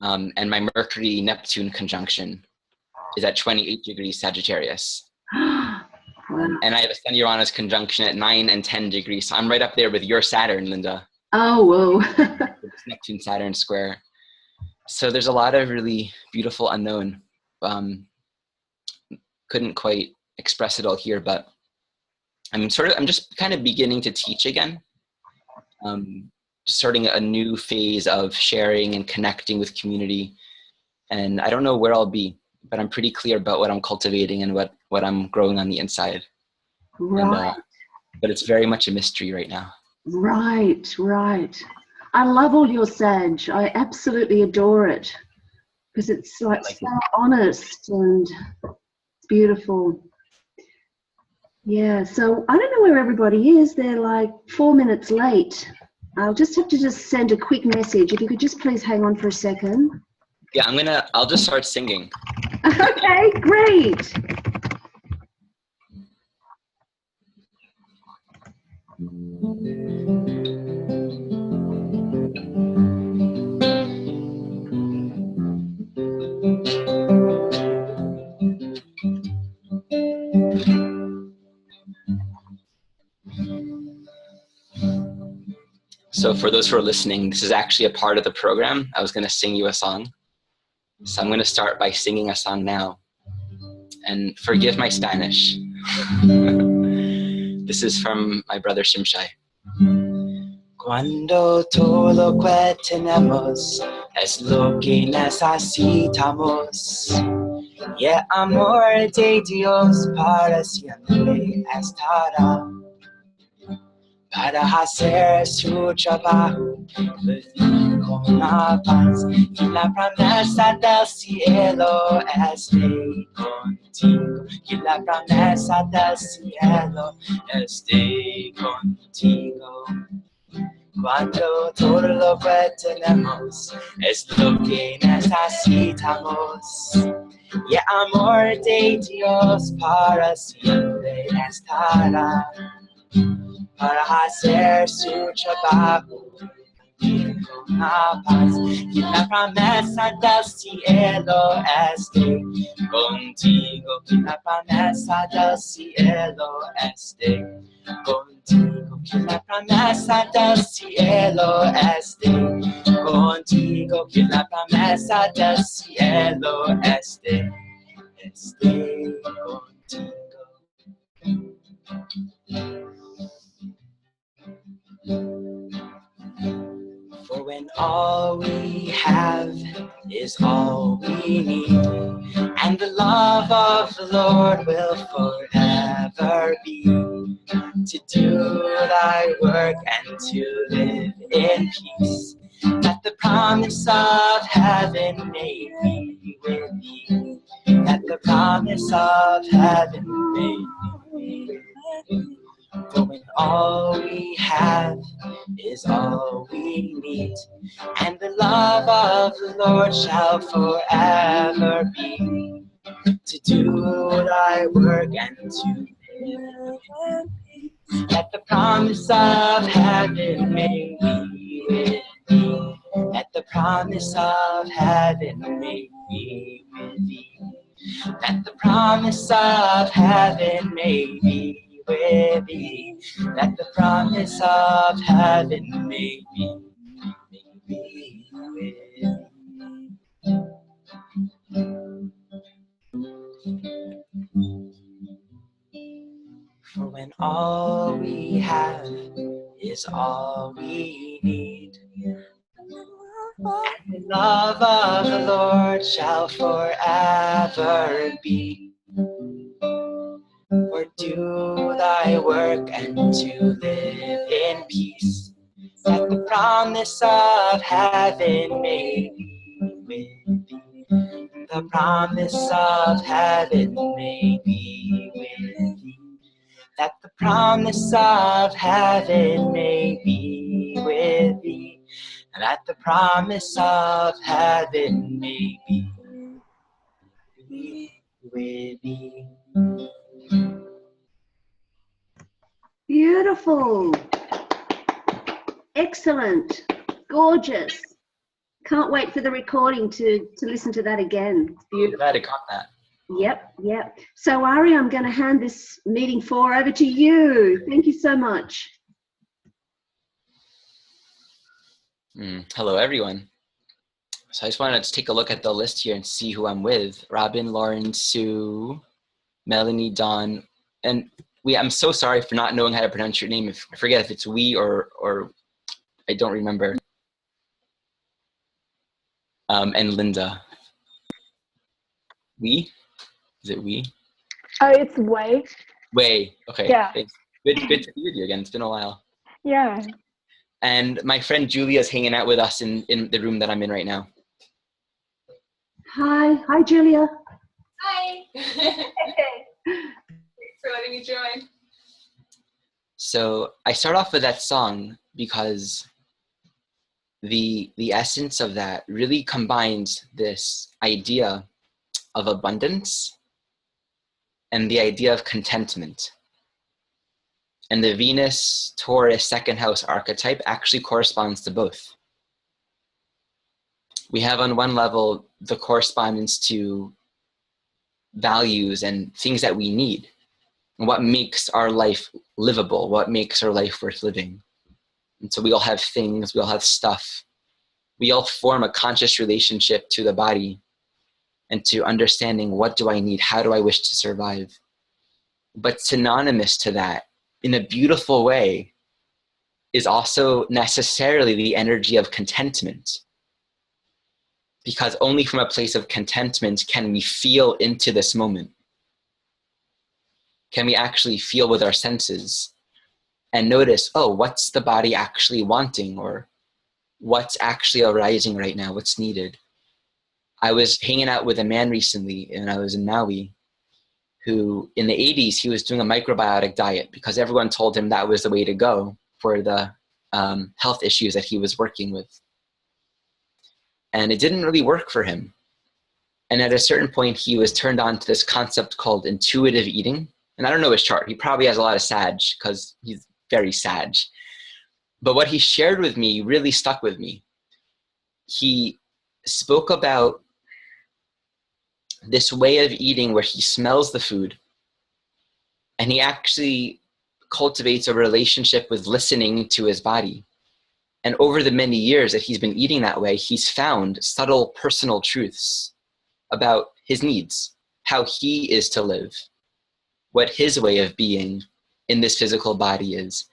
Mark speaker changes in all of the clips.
Speaker 1: And my Mercury-Neptune conjunction is at 28 degrees Sagittarius.
Speaker 2: Wow.
Speaker 1: And I have a Sun-Uranus conjunction at 9 and 10 degrees. So I'm right up there with your Saturn, Linda.
Speaker 2: Oh, whoa.
Speaker 1: Neptune-Saturn square. So there's a lot of really beautiful unknown. Couldn't quite express it all here, but I'm just kind of beginning to teach again. Starting a new phase of sharing and connecting with community. And I don't know where I'll be, but I'm pretty clear about what I'm cultivating and what I'm growing on the inside.
Speaker 2: Right.
Speaker 1: And, but it's very much a mystery right now.
Speaker 2: Right, right. I love all your Sag. I absolutely adore it because it's like so honest and beautiful. Yeah, so I don't know where everybody is. They're like 4 minutes late. I'll just have to send a quick message. If you could just please hang on for a second.
Speaker 1: Yeah, I'll just start singing.
Speaker 2: Okay, great.
Speaker 1: So for those who are listening, this is actually a part of the program. I was going to sing you a song. So I'm going to start by singing a song now. And forgive my Spanish. This is from my brother Shimshai. Cuando todo lo que tenemos es lo que necesitamos. Y el amor de Dios para siempre estará. Para hacer su trabajo, vivir con la paz, y la promesa del cielo esté contigo, y la promesa del cielo esté contigo. Cuando todo lo que tenemos es lo que necesitamos, y el amor de Dios para siempre estará. Para hacer su trabajo con la paz, y la promesa del cielo esté contigo, y la promesa del cielo esté contigo, y la promesa del cielo esté contigo, y la promesa del cielo esté contigo. For when all we have is all we need, and the love of the Lord will forever be, to do thy work and to live in peace, that the promise of heaven may be with thee, that the promise of heaven may be with thee. For when all we have is all we need, and the love of the Lord shall forever be, to do thy work and to live in peace, that the promise of heaven may be with thee, that the promise of heaven may be with thee, that the promise of heaven may be with thee, that the promise of heaven may be with thee. For when all we have is all we need, and the love of the Lord shall forever be, or do thy work and to live in peace, that the promise of heaven may be with thee, the promise of heaven may be with thee, that the promise of heaven may be with thee, that the promise of heaven may be with thee.
Speaker 2: Beautiful. Excellent. Gorgeous. Can't wait for the recording to listen to that again. It's beautiful.
Speaker 1: Glad I caught that.
Speaker 2: Yep. So Ari, I'm going to hand this meeting 4 over to you. Thank you so much.
Speaker 1: Hello, everyone. So I just wanted to take a look at the list here and see who I'm with. Robin, Lauren, Sue, Melanie, Dawn, and I'm so sorry for not knowing how to pronounce your name. I forget if it's we or I don't remember. And Linda. We? Is it we?
Speaker 3: It's Wei.
Speaker 1: Wei. Okay.
Speaker 3: Yeah.
Speaker 1: Thanks. Good to be with you again. It's been a while.
Speaker 3: Yeah.
Speaker 1: And my friend Julia's hanging out with us in the room that I'm in right now.
Speaker 2: Hi, Julia.
Speaker 4: Hi. Thanks for letting me join.
Speaker 1: So I start off with that song because the essence of that really combines this idea of abundance and the idea of contentment. And the Venus, Taurus, second house archetype actually corresponds to both. We have on one level the correspondence to values and things that we need, and what makes our life livable, what makes our life worth living. And so we all have things, we all have stuff. We all form a conscious relationship to the body and to understanding, what do I need? How do I wish to survive? But synonymous to that, in a beautiful way, is also necessarily the energy of contentment. Because only from a place of contentment can we feel into this moment. Can we actually feel with our senses and notice, oh, what's the body actually wanting, or what's actually arising right now, what's needed? I was hanging out with a man recently, and I was in Maui, who in the 80s, he was doing a microbiotic diet because everyone told him that was the way to go for the health issues that he was working with. And it didn't really work for him. And at a certain point, he was turned on to this concept called intuitive eating. And I don't know his chart. He probably has a lot of Sag because he's very Sag. But what he shared with me really stuck with me. He spoke about this way of eating where he smells the food, and he actually cultivates a relationship with listening to his body. And over the many years that he's been eating that way, he's found subtle personal truths about his needs, how he is to live, what his way of being in this physical body is.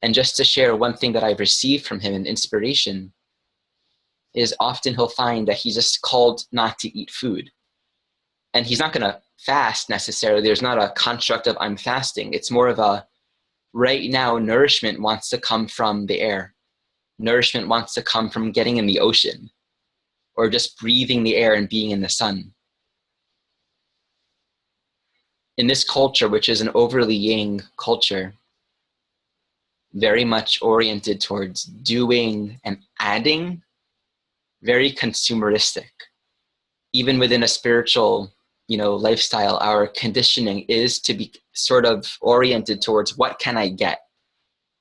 Speaker 1: And just to share one thing that I've received from him, an inspiration, is often he'll find that he's just called not to eat food. And he's not going to fast necessarily. There's not a construct of I'm fasting. It's more of a, right now, nourishment wants to come from the air. Nourishment wants to come from getting in the ocean, or just breathing the air and being in the sun. In this culture, which is an overly yang culture, very much oriented towards doing and adding, very consumeristic. Even within a spiritual, lifestyle, our conditioning is to be sort of oriented towards, what can I get?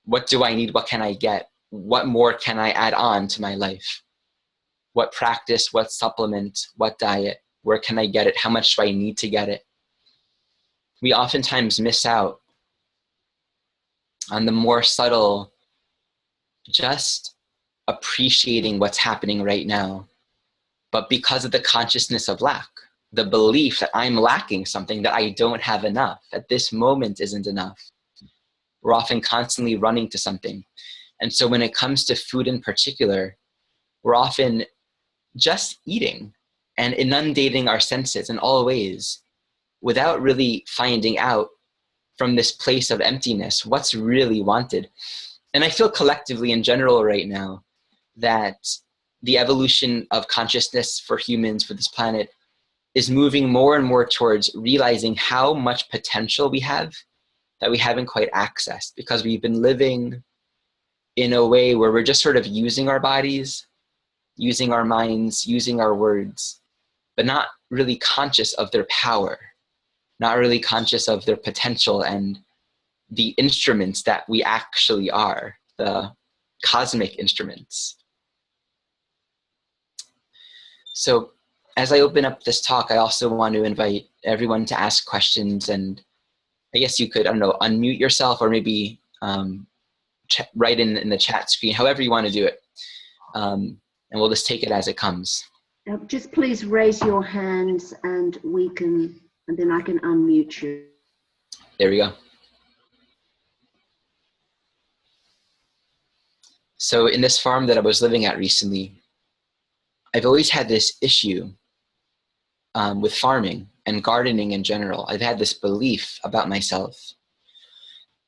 Speaker 1: What do I need? What can I get? What more can I add on to my life? What practice, what supplement, what diet? Where can I get it? How much do I need to get it? We oftentimes miss out on the more subtle, just appreciating what's happening right now. But because of the consciousness of lack, the belief that I'm lacking something, that I don't have enough, that this moment isn't enough, we're often constantly running to something. And so when it comes to food in particular, we're often just eating and inundating our senses in all ways without really finding out from this place of emptiness what's really wanted. And I feel collectively in general right now that the evolution of consciousness for humans, for this planet, is moving more and more towards realizing how much potential we have that we haven't quite accessed, because we've been living in a way where we're just sort of using our bodies, using our minds, using our words, but not really conscious of their power, not really conscious of their potential and the instruments that we actually are, the cosmic instruments. So as I open up this talk, I also want to invite everyone to ask questions, and I guess you could, I don't know, unmute yourself or maybe write in the chat screen, however you want to do it. And we'll just take it as it comes.
Speaker 2: Just please raise your hands and then I can unmute you.
Speaker 1: There we go. So in this farm that I was living at recently, I've always had this issue with farming and gardening in general. I've had this belief about myself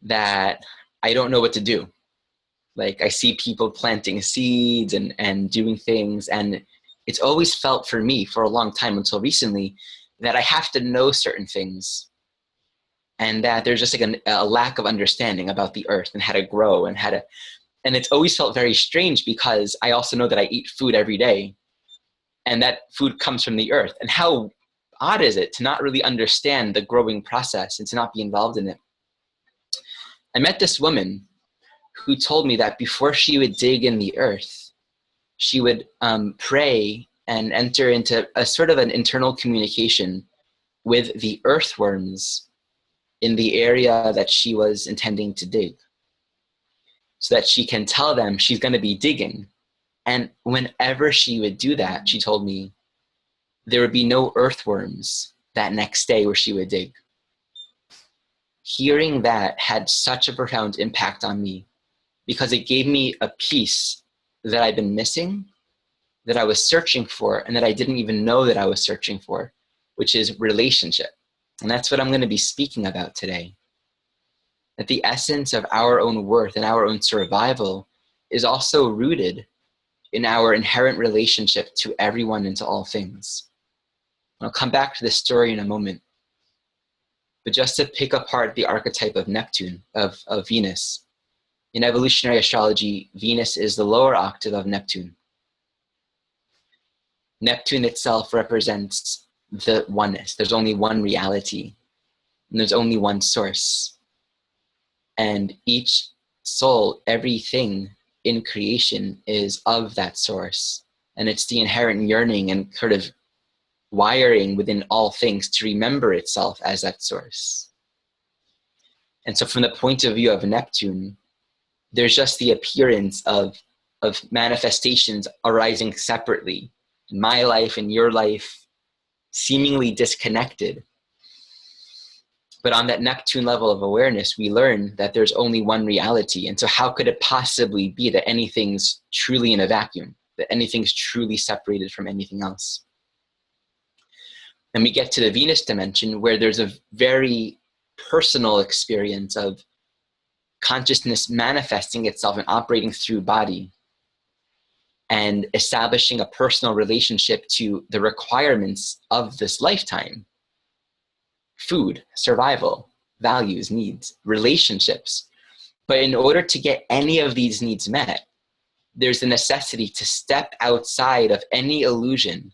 Speaker 1: that I don't know what to do. Like, I see people planting seeds and doing things, and it's always felt for me for a long time until recently that I have to know certain things, and that there's just like a lack of understanding about the earth and how to grow and and it's always felt very strange because I also know that I eat food every day, and that food comes from the earth. And how odd is it to not really understand the growing process and to not be involved in it? I met this woman who told me that before she would dig in the earth, she would pray and enter into a sort of an internal communication with the earthworms in the area that she was intending to dig, so that she can tell them she's going to be digging. And whenever she would do that, she told me, there would be no earthworms that next day where she would dig. Hearing that had such a profound impact on me, because it gave me a piece that I'd been missing, that I was searching for, and that I didn't even know that I was searching for, which is relationship. And that's what I'm going to be speaking about today. That the essence of our own worth and our own survival is also rooted in our inherent relationship to everyone and to all things. I'll come back to this story in a moment. But just to pick apart the archetype of Neptune, of Venus, in evolutionary astrology, Venus is the lower octave of Neptune. Neptune itself represents the oneness. There's only one reality, and there's only one source. And each soul, everything in creation is of that source. And it's the inherent yearning and sort of wiring within all things to remember itself as that source. And so from the point of view of Neptune, there's just the appearance of manifestations arising separately. My life and your life, seemingly disconnected. But on that Neptune level of awareness, we learn that there's only one reality. And so how could it possibly be that anything's truly in a vacuum, that anything's truly separated from anything else? And we get to the Venus dimension, where there's a very personal experience of consciousness manifesting itself and operating through body, and establishing a personal relationship to the requirements of this lifetime. Food, survival, values, needs, relationships. But in order to get any of these needs met, there's the necessity to step outside of any illusion,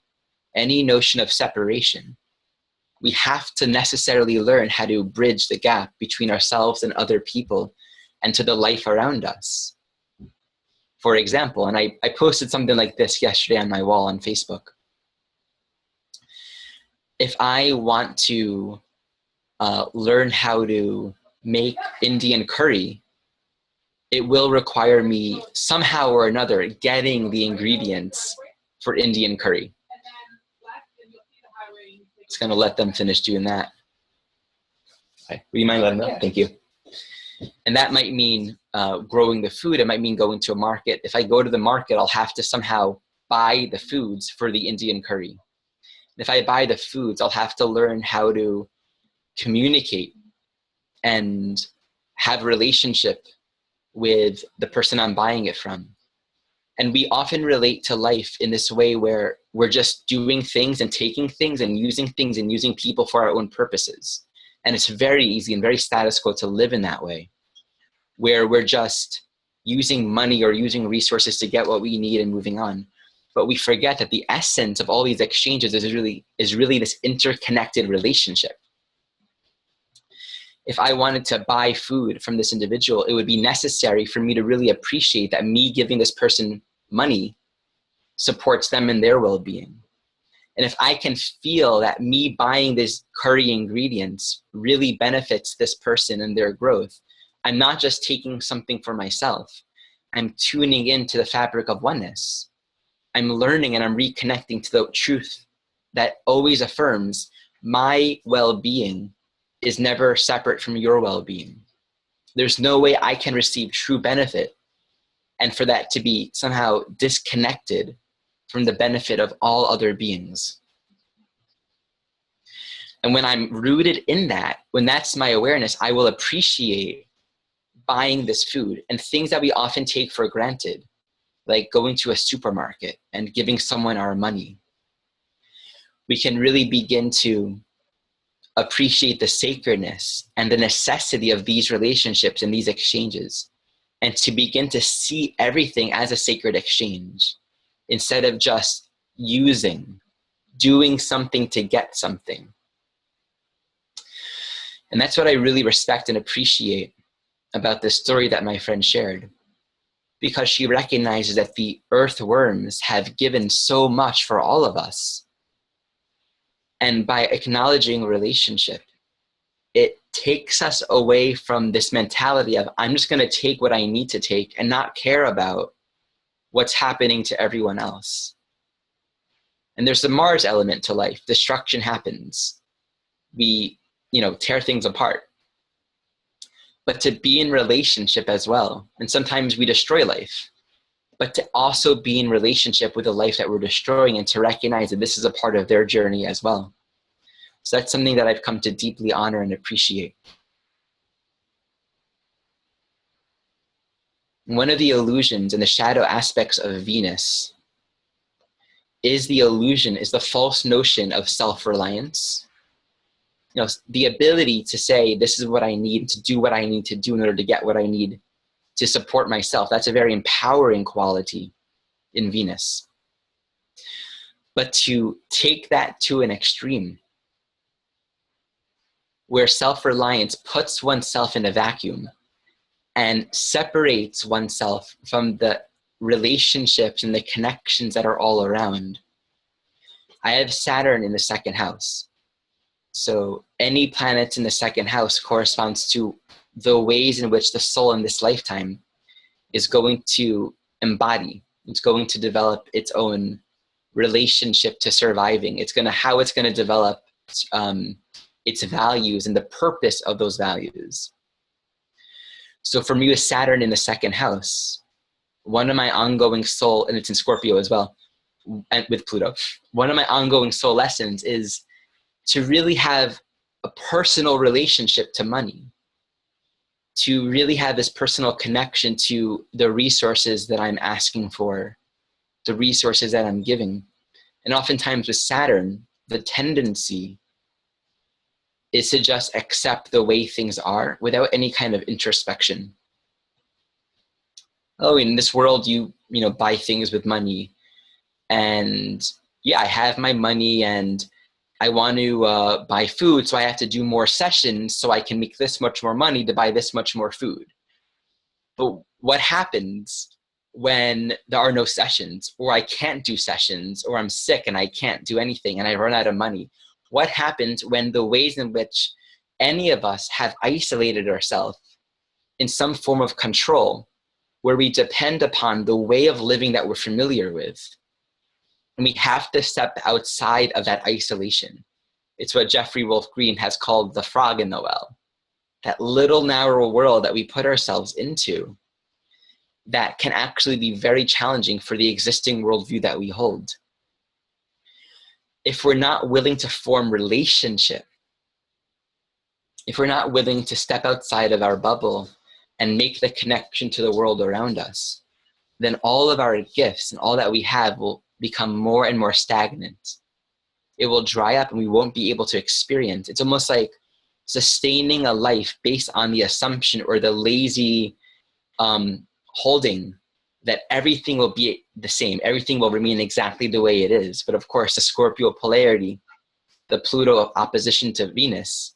Speaker 1: any notion of separation. We have to necessarily learn how to bridge the gap between ourselves and other people and to the life around us. For example, and I posted something like this yesterday on my wall on Facebook. If I want to learn how to make Indian curry, it will require me somehow or another getting the ingredients for Indian curry. Just gonna let them finish doing that. Okay. Would you mind letting them? Thank you. And that might mean growing the food. It might mean going to a market. If I go to the market, I'll have to somehow buy the foods for the Indian curry. If I buy the foods, I'll have to learn how to communicate and have a relationship with the person I'm buying it from. And we often relate to life in this way where we're just doing things and taking things and using people for our own purposes. And it's very easy and very status quo to live in that way, where we're just using money or using resources to get what we need and moving on. But we forget that the essence of all these exchanges is really this interconnected relationship. If I wanted to buy food from this individual, it would be necessary for me to really appreciate that me giving this person money supports them in their well-being. And if I can feel that me buying these curry ingredients really benefits this person and their growth, I'm not just taking something for myself. I'm tuning into the fabric of oneness. I'm learning and I'm reconnecting to the truth that always affirms my well-being is never separate from your well-being. There's no way I can receive true benefit and for that to be somehow disconnected from the benefit of all other beings. And when I'm rooted in that, when that's my awareness, I will appreciate buying this food and things that we often take for granted, like going to a supermarket and giving someone our money. We can really begin to appreciate the sacredness and the necessity of these relationships and these exchanges, and to begin to see everything as a sacred exchange instead of just doing something to get something. And that's what I really respect and appreciate about this story that my friend shared, because she recognizes that the earthworms have given so much for all of us. And by acknowledging relationship, it takes us away from this mentality of, I'm just going to take what I need to take and not care about what's happening to everyone else. And there's the Mars element to life. Destruction happens. We, tear things apart. But to be in relationship as well. And sometimes we destroy life. But to also be in relationship with the life that we're destroying and to recognize that this is a part of their journey as well. So that's something that I've come to deeply honor and appreciate. One of the illusions and the shadow aspects of Venus is the false notion of self-reliance. The ability to say, this is what I need, to do what I need to do in order to get what I need to support myself. That's a very empowering quality in Venus. But to take that to an extreme, where self-reliance puts oneself in a vacuum and separates oneself from the relationships and the connections that are all around. I have Saturn in the second house. So any planets in the second house corresponds to the ways in which the soul in this lifetime is going to embody. It's going to develop its own relationship to surviving. How it's going to develop its values and the purpose of those values. So for me with Saturn in the second house, one of my ongoing soul, and it's in Scorpio as well, and with Pluto, one of my ongoing soul lessons is to really have a personal relationship to money, to really have this personal connection to the resources that I'm asking for, the resources that I'm giving. And oftentimes with Saturn, the tendency is to just accept the way things are without any kind of introspection. Oh, in this world, you buy things with money. And yeah, I have my money and I want to buy food, so I have to do more sessions so I can make this much more money to buy this much more food. But what happens when there are no sessions, or I can't do sessions, or I'm sick and I can't do anything and I run out of money? What happens when the ways in which any of us have isolated ourselves in some form of control, where we depend upon the way of living that we're familiar with, and we have to step outside of that isolation? It's what Jeffrey Wolf Green has called the frog in the well, that little narrow world that we put ourselves into that can actually be very challenging for the existing worldview that we hold. If we're not willing to form relationship, if we're not willing to step outside of our bubble and make the connection to the world around us, then all of our gifts and all that we have will become more and more stagnant. It will dry up and we won't be able to experience. It's almost like sustaining a life based on the assumption or the lazy holding that everything will be the same. Everything will remain exactly the way it is. But of course, the Scorpio polarity, the Pluto opposition to Venus,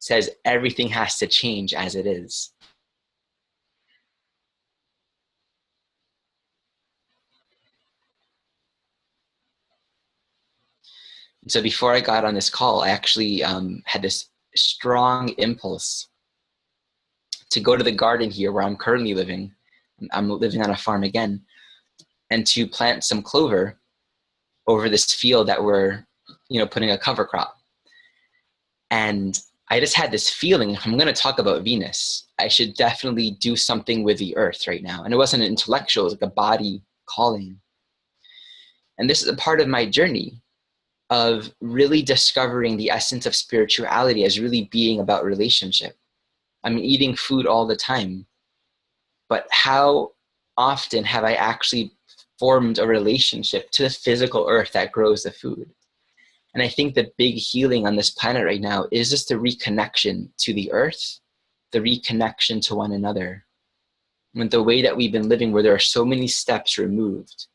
Speaker 1: says everything has to change as it is. So before I got on this call, I actually had this strong impulse to go to the garden here where I'm currently living. I'm living on a farm again, and to plant some clover over this field that we're, putting a cover crop. And I just had this feeling, if I'm going to talk about Venus, I should definitely do something with the earth right now. And it wasn't an intellectual, it was like a body calling. And this is a part of my journey of really discovering the essence of spirituality as really being about relationship. I'm eating food all the time, but how often have I actually formed a relationship to the physical earth that grows the food? And I think the big healing on this planet right now is just the reconnection to the earth, the reconnection to one another. And the way that we've been living, where there are so many steps removed,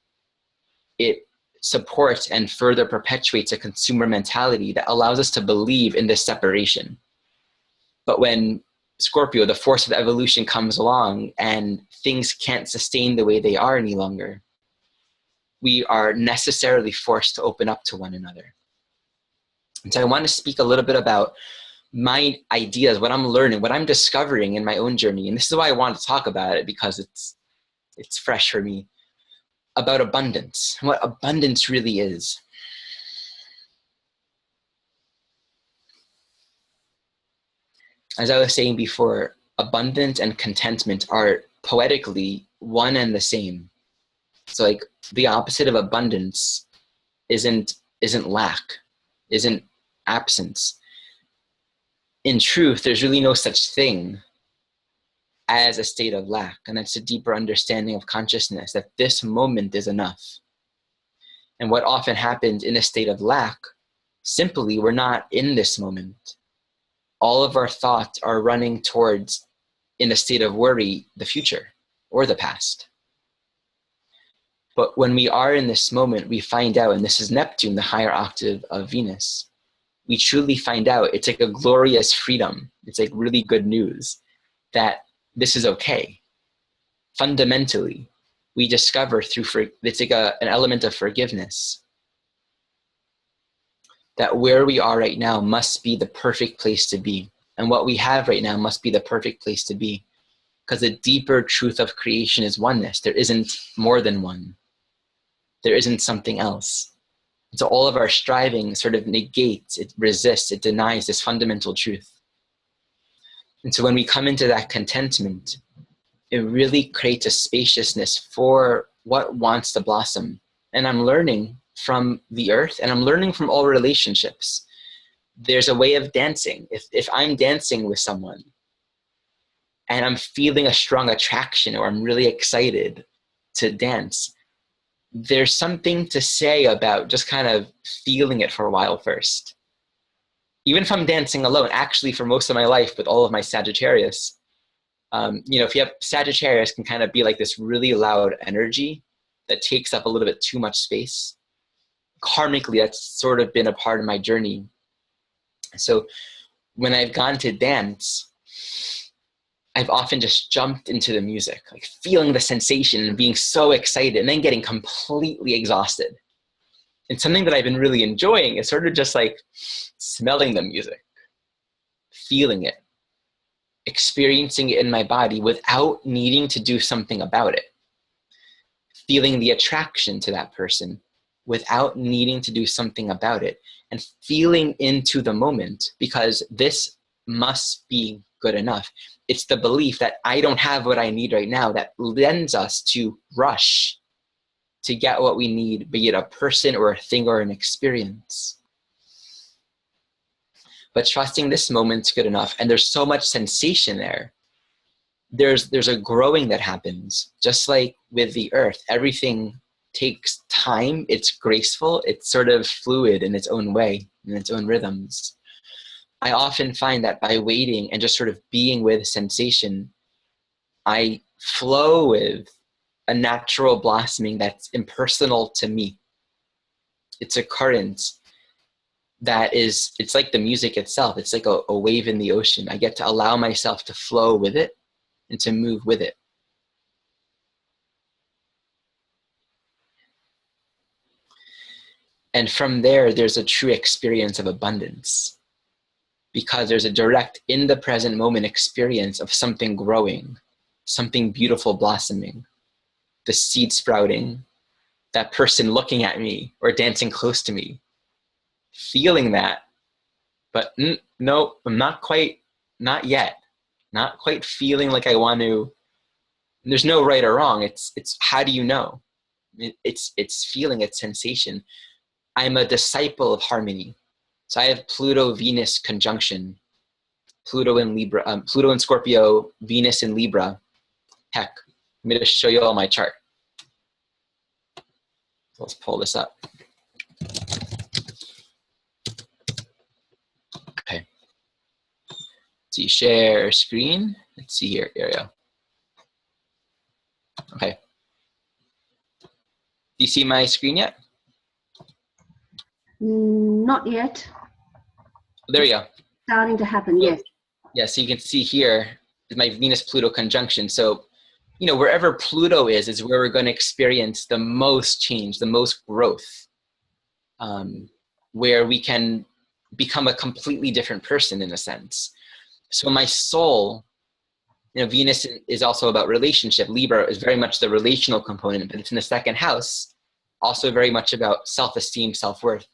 Speaker 1: it supports and further perpetuates a consumer mentality that allows us to believe in this separation. But when Scorpio, the force of evolution, comes along and things can't sustain the way they are any longer, we are necessarily forced to open up to one another. And so I want to speak a little bit about my ideas, what I'm learning, what I'm discovering in my own journey. And this is why I want to talk about it, because it's fresh for me, about abundance, what abundance really is. As I was saying before, abundance and contentment are poetically one and the same. So like the opposite of abundance isn't lack, isn't absence. In truth, there's really no such thing as a state of lack. And that's a deeper understanding of consciousness, that this moment is enough. And what often happens in a state of lack, simply we're not in this moment. All of our thoughts are running towards, in a state of worry, the future or the past. But when we are in this moment, we find out, and this is Neptune, the higher octave of Venus, we truly find out it's like a glorious freedom. It's like really good news that this is okay. Fundamentally, we discover it's like an element of forgiveness, that where we are right now must be the perfect place to be. And what we have right now must be the perfect place to be. Because the deeper truth of creation is oneness. There isn't more than one. There isn't something else. So all of our striving sort of negates, it resists, it denies this fundamental truth. And so when we come into that contentment, it really creates a spaciousness for what wants to blossom. And I'm learning from the earth, and I'm learning from all relationships. There's a way of dancing. If I'm dancing with someone and I'm feeling a strong attraction, or I'm really excited to dance, there's something to say about just kind of feeling it for a while first. Even if I'm dancing alone, actually for most of my life with all of my Sagittarius, if you have Sagittarius, can kind of be like this really loud energy that takes up a little bit too much space. Karmically, that's sort of been a part of my journey. So when I've gone to dance, I've often just jumped into the music, like feeling the sensation and being so excited, and then getting completely exhausted. And something that I've been really enjoying is sort of just like smelling the music, feeling it, experiencing it in my body without needing to do something about it. Feeling the attraction to that person without needing to do something about it, and feeling into the moment, because this must be good enough. It's the belief that I don't have what I need right now that lends us to rush to get what we need, be it a person or a thing or an experience. But trusting this moment's good enough, and there's so much sensation there. There's a growing that happens, just like with the earth. Everything takes time, it's graceful, it's sort of fluid in its own way, in its own rhythms. I often find that by waiting and just sort of being with sensation, I flow with a natural blossoming that's impersonal to me. It's a current that is, it's like the music itself. It's like a wave in the ocean. I get to allow myself to flow with it and to move with it. And from there, there's a true experience of abundance, because there's a direct, in the present moment experience of something growing, something beautiful blossoming, the seed sprouting, that person looking at me or dancing close to me, feeling that, but no, I'm not yet, not quite feeling like I want to. There's no right or wrong. It's how do you know? It's feeling, it's sensation. I'm a disciple of harmony. So I have Pluto Venus conjunction, Pluto in Libra, Pluto in Scorpio, Venus in Libra. Heck, let me just show you all my chart. So let's pull this up. Okay. See, share screen. Let's see here. Here we go. Okay. Do you see my screen yet?
Speaker 2: Not yet.
Speaker 1: There we go.
Speaker 2: Starting to happen, yes.
Speaker 1: Yeah, so you can see here is my Venus-Pluto conjunction. So, you know, wherever Pluto is where we're going to experience the most change, the most growth, where we can become a completely different person in a sense. So my soul, you know, Venus is also about relationship. Libra is very much the relational component, but it's in the second house, also very much about self-esteem, self-worth.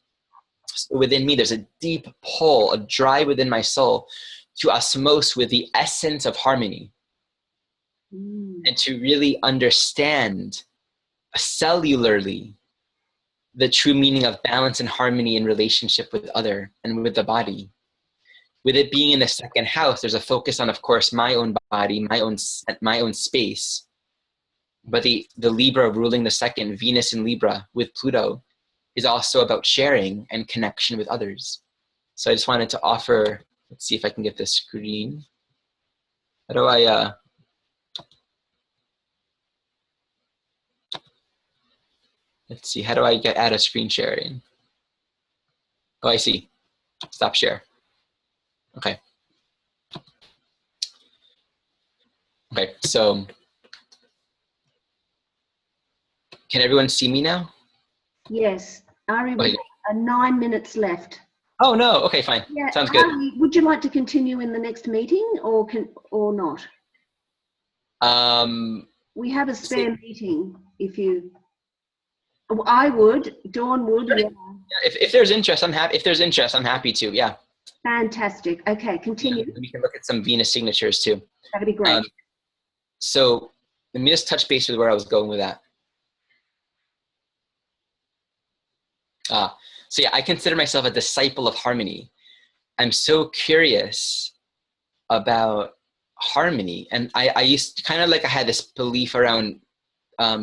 Speaker 1: So within me, there's a deep pull, a drive within my soul to osmose with the essence of harmony and to really understand cellularly the true meaning of balance and harmony in relationship with other and with the body. With it being in the second house, there's a focus on, of course, my own body, my own space. But the Libra ruling the second, Venus in Libra with Pluto, is also about sharing and connection with others. So I just wanted to offer, let's see if I can get this screen. How do I, let's see, how do I add a screen sharing? Oh, I see. Stop share. Okay. Okay, so can everyone see me now?
Speaker 2: Yes. Ari,
Speaker 1: Okay.
Speaker 2: we have 9 minutes left.
Speaker 1: Oh no, okay, fine.
Speaker 2: Yeah,
Speaker 1: Sounds good.
Speaker 2: Ari, would you like to continue in the next meeting or not? We have a spare meeting if you... I would, Dawn would, yeah.
Speaker 1: If there's interest, I'm happy. If there's interest, I'm happy to. Yeah.
Speaker 2: Fantastic. Okay, continue.
Speaker 1: Yeah, we can look at some Venus signatures too.
Speaker 2: That'd be great.
Speaker 1: So let me just touch base with where I was going with that. So yeah, I consider myself a disciple of harmony. I'm so curious about harmony, and I used to kind of like I had this belief around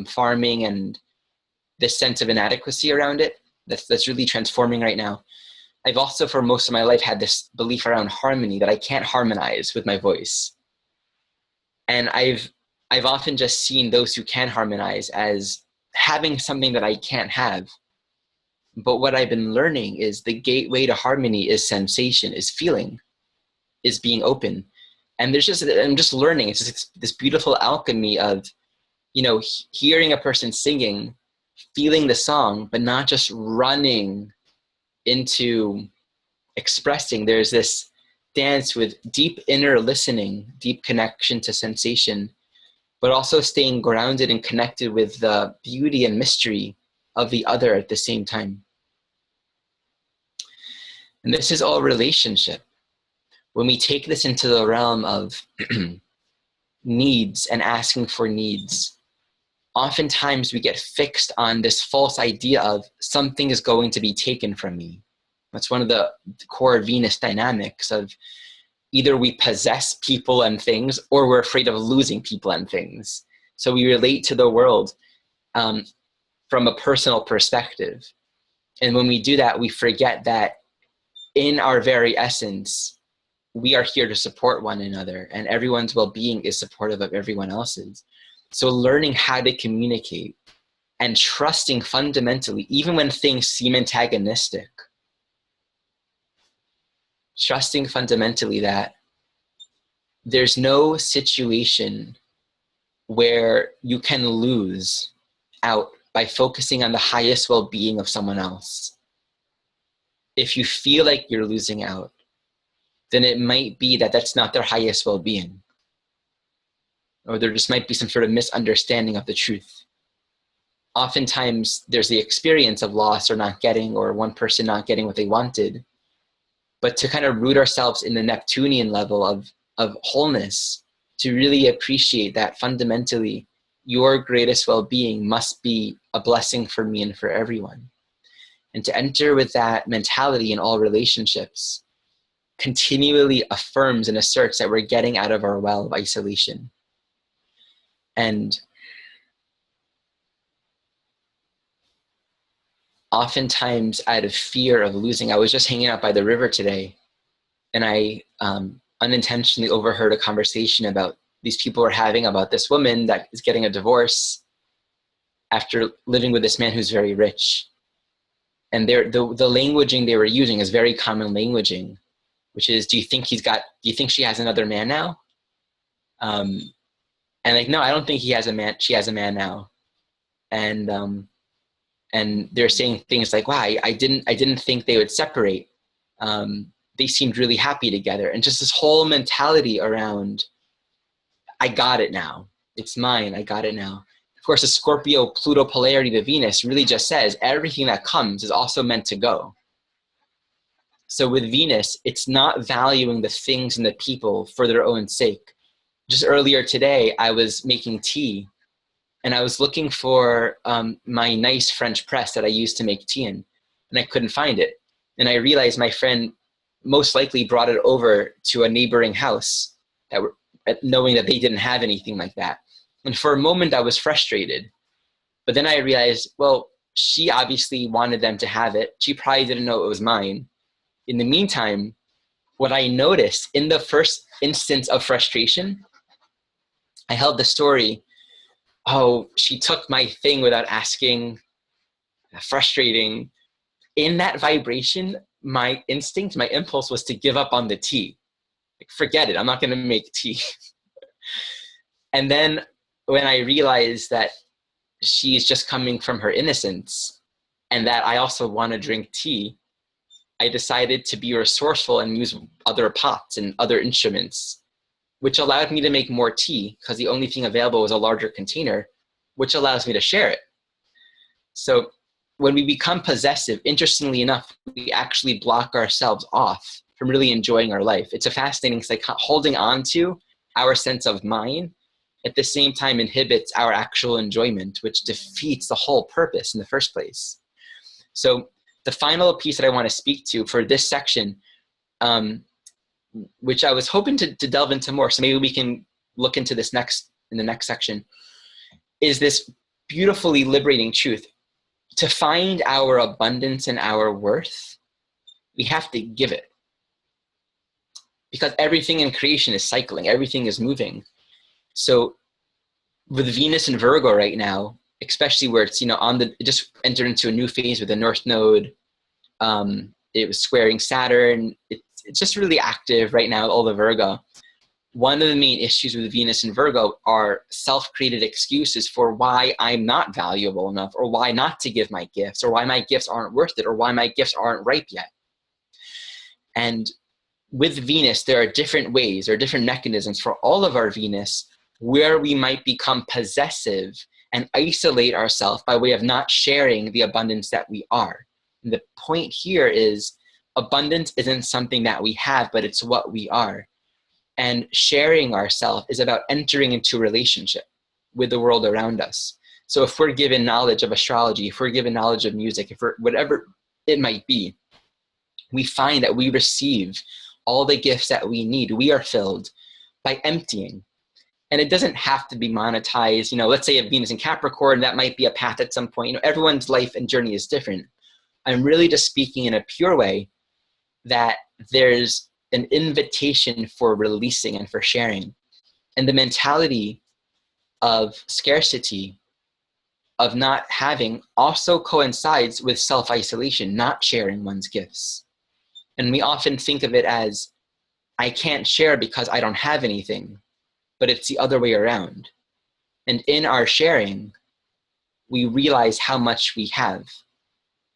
Speaker 1: farming and this sense of inadequacy around it that's really transforming right now. I've also for most of my life had this belief around harmony that I can't harmonize with my voice. And I've often just seen those who can harmonize as having something that I can't have. But what I've been learning is the gateway to harmony is sensation, is feeling, is being open. And I'm just learning. It's just this beautiful alchemy of, you know, hearing a person singing, feeling the song, but not just running into expressing. There's this dance with deep inner listening, deep connection to sensation, but also staying grounded and connected with the beauty and mystery of the other at the same time. And this is all relationship. When we take this into the realm of needs and asking for needs, oftentimes we get fixed on this false idea of something is going to be taken from me. That's one of the core Venus dynamics of either we possess people and things or we're afraid of losing people and things. So we relate to the world from a personal perspective. And when we do that, we forget that in our very essence, we are here to support one another, and everyone's well-being is supportive of everyone else's. So learning how to communicate and trusting fundamentally, even when things seem antagonistic, trusting fundamentally that there's no situation where you can lose out by focusing on the highest well-being of someone else. if you feel like you're losing out, then it might be that that's not their highest well-being. Or there just might be some sort of misunderstanding of the truth. Oftentimes, there's the experience of loss or not getting, or one person not getting what they wanted. But to kind of root ourselves in the Neptunian level of wholeness, to really appreciate that fundamentally, your greatest well-being must be a blessing for me and for everyone. And to enter with that mentality in all relationships continually affirms and asserts that we're getting out of our well of isolation. And oftentimes out of fear of losing, I was just hanging out by the river today, and I unintentionally overheard a conversation about these people were having about this woman that is getting a divorce after living with this man who's very rich. And the languaging they were using is very common languaging, which is, do you think she has another man now? And like, no, I don't think he has a man. She has a man now. And they're saying things like, wow, I didn't think they would separate. They seemed really happy together. And just this whole mentality around, I got it now. It's mine. I got it now. Of course, the Scorpio-Pluto polarity to Venus really just says everything that comes is also meant to go. So with Venus, it's not valuing the things and the people for their own sake. Just earlier today, I was making tea, and I was looking for my nice French press that I used to make tea in, and I couldn't find it. And I realized my friend most likely brought it over to a neighboring house, knowing that they didn't have anything like that. And for a moment, I was frustrated. But then I realized, well, she obviously wanted them to have it. She probably didn't know it was mine. In the meantime, what I noticed in the first instance of frustration, I held the story, oh, she took my thing without asking, frustrating. In that vibration, my instinct, my impulse was to give up on the tea. Like, forget it, I'm not gonna make tea. And then when I realized that she's just coming from her innocence and that I also wanna drink tea, I decided to be resourceful and use other pots and other instruments, which allowed me to make more tea because the only thing available was a larger container, which allows me to share it. So when we become possessive, interestingly enough, we actually block ourselves off from really enjoying our life. It's a fascinating, it's like holding on to our sense of mine at the same time inhibits our actual enjoyment, which defeats the whole purpose in the first place. So the final piece that I want to speak to for this section, which I was hoping to delve into more, so maybe we can look into this in the next section, is this beautifully liberating truth. To find our abundance and our worth, we have to give it. Because everything in creation is cycling, everything is moving. So with Venus and Virgo right now, especially where it's, it just entered into a new phase with the North Node. It was squaring Saturn. It's just really active right now, all the Virgo. One of the main issues with Venus and Virgo are self-created excuses for why I'm not valuable enough, or why not to give my gifts, or why my gifts aren't worth it, or why my gifts aren't ripe yet. And with Venus, there are different ways or different mechanisms for all of our Venus where we might become possessive and isolate ourselves by way of not sharing the abundance that we are. And the point here is abundance isn't something that we have, but it's what we are. And sharing ourselves is about entering into a relationship with the world around us. So if we're given knowledge of astrology, if we're given knowledge of music, if we're whatever it might be, we find that we receive all the gifts that we need. We are filled by emptying. And it doesn't have to be monetized. Let's say a Venus in Capricorn, that might be a path at some point. Everyone's life and journey is different. I'm really just speaking in a pure way that there's an invitation for releasing and for sharing. And the mentality of scarcity, of not having, also coincides with self-isolation, not sharing one's gifts. And we often think of it as, I can't share because I don't have anything, but it's the other way around. And in our sharing, we realize how much we have,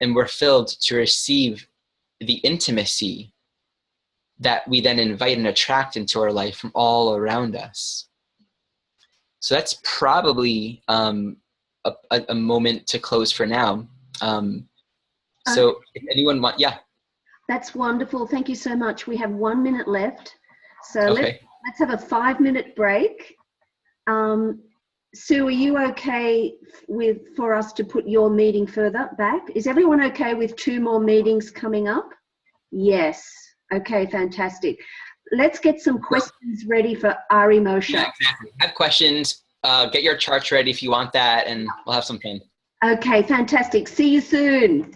Speaker 1: and we're filled to receive the intimacy that we then invite and attract into our life from all around us. So that's probably a moment to close for now. So if anyone yeah.
Speaker 2: That's wonderful. Thank you so much. We have 1 minute left. So
Speaker 1: Okay.
Speaker 2: let's have a 5-minute break. Sue, are you okay for us to put your meeting further back? Is everyone okay with 2 more meetings coming up? Yes. Okay, fantastic. Let's get some questions ready for Ari Moshe.
Speaker 1: Yeah, exactly. Have questions. Get your charts ready if you want that, and we'll have some fun.
Speaker 2: Okay, fantastic. See you soon.